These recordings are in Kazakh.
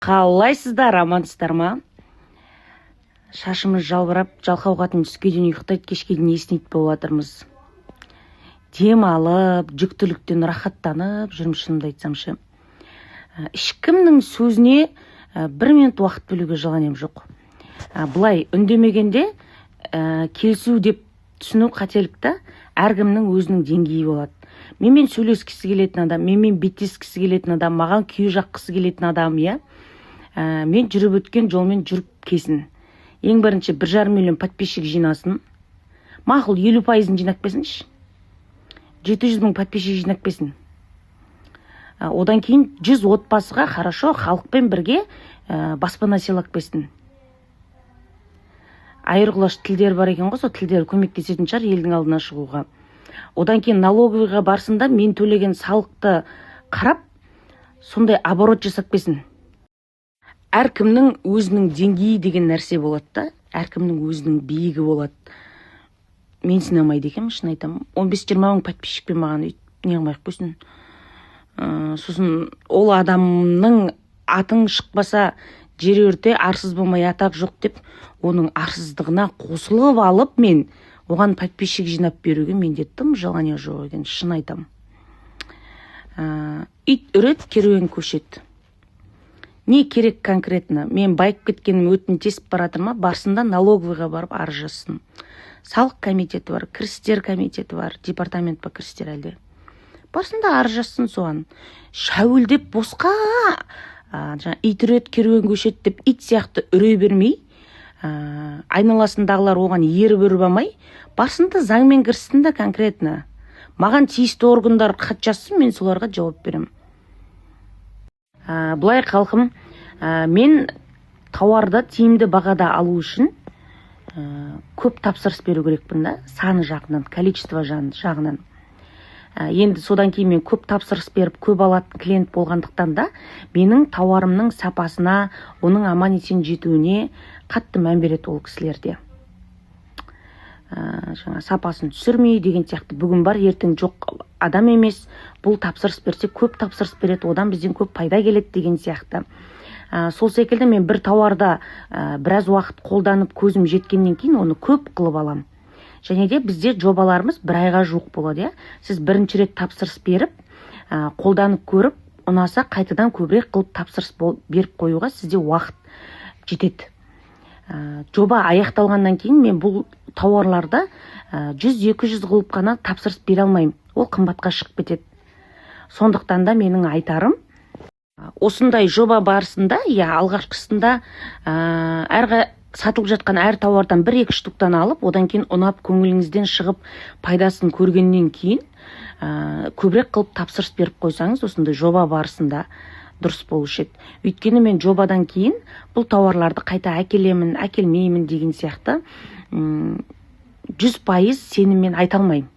Қалайсыздар, амансыздар ма? Шашымыз жалбырап, жалқауқатын түске дейін ұйықтайды, кешке дейін есінейді болып жатырмыз. Дем алып, жүктіліктен рахаттанып жүрміз, шынымды айтсам ше. Ешкімнің сөзіне бір минут уақыт бөлуге жаланем жоқ. Бұлай үндемегенде келісу деп түсіну қателікті, әркімнің өзінің деңгейі болады. Менімен сөйлескісі келетін адам, менімен беттескісі келетін адам, маған күйе жаққысы келетін адам, иә. Мен жүріп өткен жолмен жүріп кесін. Ең бірінші 1,5 миллион подписчик жинасын. Мақұл 50%-ын жинап берсінші. 700 мың подписчик жинап берсін. Одан кейін 100 отбасыға хорошо халықпен бірге баспана сыйлап берсін. Айырғылаш тілдер бар екен ғой, сол тілдер көмектесетін шығар елдің алдына шығуға. Одан кейін налоговыйға барсында мен төлеген салықты қарап, сондай оборот жасап берсін. Әркімнің өзінің деңгейі деген нәрсе болады да, әркімнің өзінің биігі болады. Мен сынамайды екенмін, шын айтамын. 15-20 мың подписчикпен маған не қылмай-ақ қойсын. Сосын ол адамның атың шықпаса жер өрте, арсыз болмай атақ жоқ деп, оның арсыздығына қосылып алып мен оған подписчик жинап беруге менде тым желание жоқ екен, шын айтамын. Ит үрет, керуен көшет. Не керек конкретно? Мен байып кеткенім өтін тесіп баратыр ма? Барсында налоговыйға барып арыз жазсын. Салық комитеті бар, кірістер комитеті бар, департамент па кірістер әлде. Барсында арыз жазсын соған. Шәуілдеп босқа ит үрет, керуен көшет деп ит сияқты үрей бермей, айналасындағылар оған еріп үріп алмай, барсында заңмен кірістін да конкретно. Маған тиісті органдар хат жазсын, мен соларға жауап берем. Бұлай халқым, мен тауарды тиімді бағада алу үшін көп тапсырыс беру керекпін да, саны жағынан, количество жағынан. Енді содан кейін мен көп тапсырыс беріп, көп алатын клиент болғандықтан да, менің тауарымның сапасына, оның аман есен жетуіне қатты мән береді ол кісілерде. Сапасын түсірмей деген сияқты бүгін бар, ертең жоқ адам емес, бұл тапсырыс берсе көп тапсырыс береді, одан бізден көп пайда келеді деген сияқты. Сол секілді мен бір тауарда біраз уақыт қолданып көзім жеткеннен кейін оны көп қылып алам. Және де бізде жобаларымыз бір айға жуық болады, иә. Сіз бірінші рет тапсырыс беріп, қолданып көріп, ұнаса қайтадан көбірек қылып тапсырыс беріп қоюға сізде уақыт жетеді. Жоба аяқталғаннан кейін мен бұл тауарларды 100-200 қылып қана тапсырыс бере алмаймын. Ол қымбатқа шығып кетеді. Сондықтан да менің айтарым, осындай жоба барысында, алғашқысында сатылып жатқан әр тауардан 1-2 штуктан алып, одан кейін ұнап көңіліңізден шығып пайдасын көргеннен кейін көбірек қылып тапсырыс беріп қойсаңыз, осындай жоба барысында дұрыс болушы еді. Өйткені мен жобадан кейін бұл тауарларды қайта әкелемін, әкелмеймін деген сияқты 100% сеніммен айта алмаймын.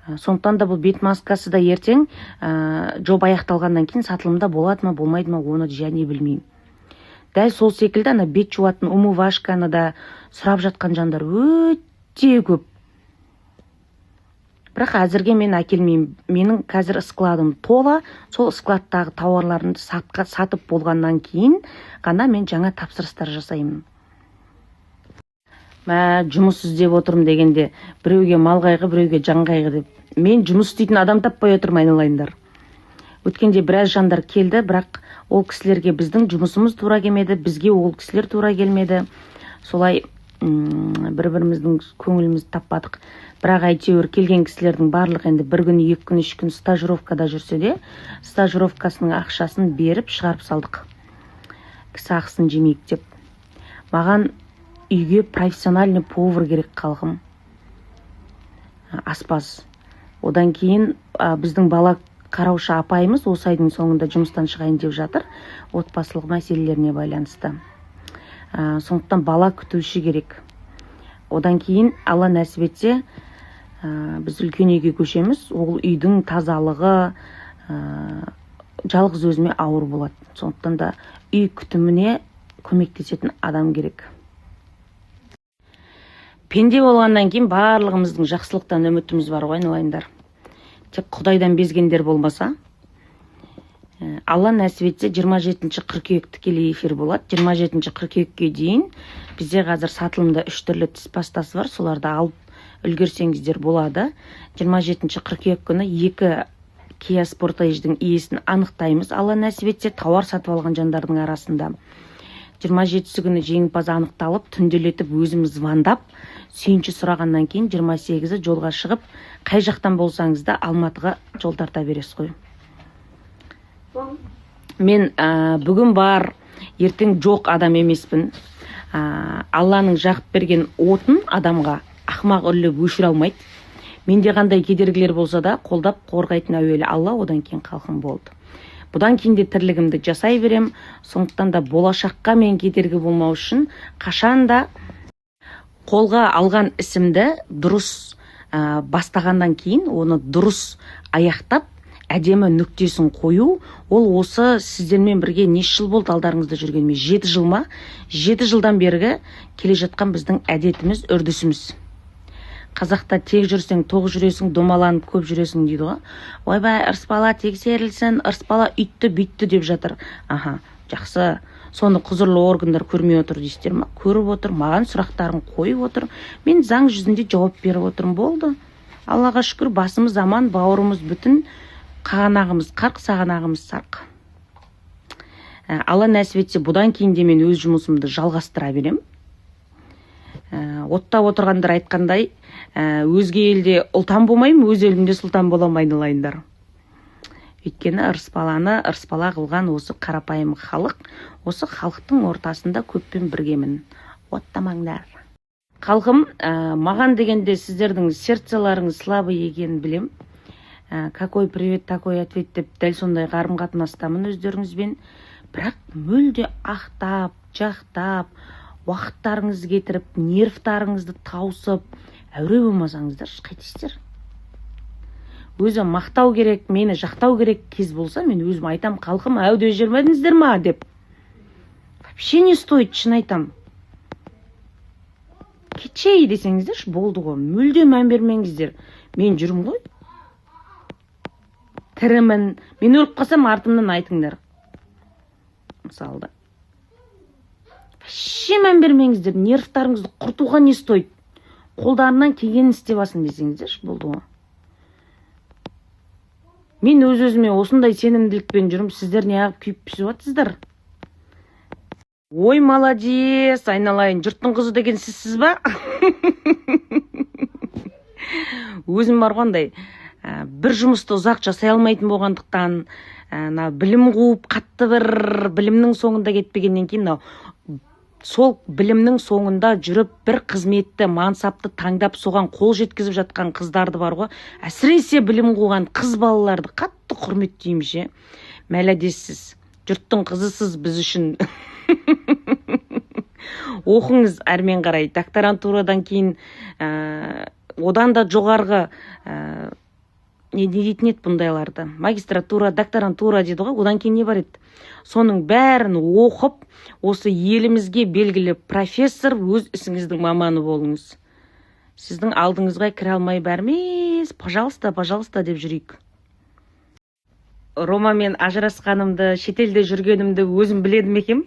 Сондықтан да бұл бет маскасы да ертең жоба аяқталғаннан кейін сатылымда болады ма, болмайды ма, оны және білмеймін. Дәл сол секілді бет жуатын умывашканы да сұрап жатқан жандар өте көп. Бірақ әзірге мен әкелмеймін. Менің қазір складым тола, сол складтағы тауарларымды сатып болғаннан кейін ғана мен жаңа тапсырыстар жасаймын. Жұмыс іздеп отырмын дегенде, біреуге мал қайғы, біреуге жан қайғы деп. Мен жұмыс істейтін адам таппай отырмын, айналайындар. Өткенде біраз жандар келді, бірақ ол кісілерге біздің жұмысымыз тура келмеді, бізге ол кісілер тура келмеді. Солай бір-біріміздің көңілімізді таппадық. Бірақ әйтеуір келген кісілердің барлығы енді 1 күн, 2 күн, 3 күн стажировкада жүрсе де, стажировкасының ақшасын беріп шығарып салдық. Кісі ақысын жемейік деп. Маған үйге профессиональный повар керек халқым. Аспаз. Одан кейін біздің бала қараушы апайымыз осы айдың соңында жұмыстан шығайын деп жатыр, отбасылық мәселелеріне байланысты. Сондықтан бала күтуші керек. Одан кейін Алла нәсіп етсе, біз үлкен үйге көшеміз, ол үйдің тазалығы жалғыз өзіме ауыр болады. Сондықтан да үй күтіміне көмектесетін адам керек. Пенде болғаннан кейін барлығымыздың жақсылықтан үмітіміз бар ғой, айналайындар. Тек Құдайдан безгендер болмаса, Алла нәсіп етсе 27 қыркүйек тікелей эфир болады. 27 қыркүйекке дейін бізде қазір сатылымда 3 түрлі тіс пастасы бар. Соларды алып үлгерсеңіздер болады. 27 қыркүйек күні 2 Kia Sportage'дің иесін анықтаймыз. Алла нәсіп етсе тауар сатып алған жандардың арасында. 27 күні жеңімпаз анықталып, түнделетіп өзіміз звондап, сүйінші сұрағаннан кейін 28-і жолға шығып, қай жақтан болсаңыз да Алматыға жол тарта бересіз ғой. Мен бүгін бар, ертең жоқ адам емеспін. Алланың жағып берген отын адамға ақымақ үрлеп өшіре алмайды. Менде қандай кедергілер болса да қолдап қорғайтын әуелі Алла, одан кейін халқым болды. Бұдан кейін де тірлігімді жасай берем. Сондықтан да болашаққа мен кедергі болмау үшін қашанда қолға алған ісімді дұрыс бастағаннан кейін оны дұрыс аяқтап, әдемі нүктесін қою. Ол осы сіздермен бірге неше жыл болды алдарыңызда жүргеніме? 7 жыл ма? 7 жылдан бергі келе жатқан біздің әдетіміз, үрдісіміз. Қазақта тек жүрсең, тоқ жүресің, домаланып көп жүресің дейді ғой. Ойбай, ырыспала тексерілсін, ырыспала үйтті бүйтті деп жатыр. Аха, жақсы. Соны құзырлы органдар көрмей отыр дейсіздер ма? Көріп отыр, маған сұрақтарын қойып отыр. Мен заң жүзінде жауап беріп отырмын, болды. Аллаға шүкір, басымыз аман, бауырымыз бүтін, қағанағымыз қарқ, сағанағымыз сарқ. Алла нәсіп етсе, бұдан кейін де мен өз жұмысымды жалғастыра берем. Оттап отырғандар айтқандай, өзге елде ұлтан болмаймын, өз елімде сұлтан боламын, айналайындар. Өйткені ырыспала қылған осы қарапайым халық, осы халықтың ортасында көппен біргемін. Оттамаңдар. Халқым, маған дегенде сіздердің сердцеларыңыз слабый екенін білем. Какой привет, такой ответ деп дәл сондай қарым-қатынастамын өздеріңізбен. Бірақ мүлде ақтап, жақтап, уақыттарыңызды кетіріп, нервтарыңызды таусып, әуре болмасаңыздар, қайтесіздер. Өзі мақтау керек, мені жақтау керек кез болса, мен өзім айтам, халқым, әуде жүрмедіңіздер ма деп. Вообще не стоит, шын айтам. Кетшей десеңіздер, болды ғой, мүлде мән бермеңіздер. Мен жүрім ғой. Тірімін. Мен өліп қалсам, артымнан айтыңдар. Мысалда. Вообще мән бермеңіздер, нервтарыңызды құртуға не стоит. Қолдарынан келгенін істеп алсын десеңіздер, болды ғой. Мен өз-өзіме осындай сенімділікпен жүрім, сіздер неғып күйіп пісіп жатсыздар? Ой, молодец, айналайын, жұрттың қызы деген сізсіз ба? Өзім бар қандай, бір жұмысты ұзақ жасай алмайтын болғандықтан, білім қуып, қатты бір білімнің соңында кетпегеннен кейін, сол білімнің соңында жүріп, бір қызметті, мансапты таңдап, соған қол жеткізіп жатқан қыздарды бар ғой. Әсіресе білім қуған қыз балаларды қатты құрметтеймін ше. Мәләдессіз. Жұрттың қызысыз біз үшін. Оқыңыз әрмен қарай. Докторантурадан кейін одан да жоғарғы не дейтін еді бұндайларды? Магистратура, докторантура деді ғой. Одан кейін не бар еді? Соның бәрін оқып, осы елімізге белгілі профессор, өз ісіңіздің маманы болыңыз. Сіздің алдыңызға кіре алмай бәрмес, пожалуйста, пожалуйста деп жүрейік. Ромамен ажырасқанымды, шетелде жүргенімді өзім біледім екем.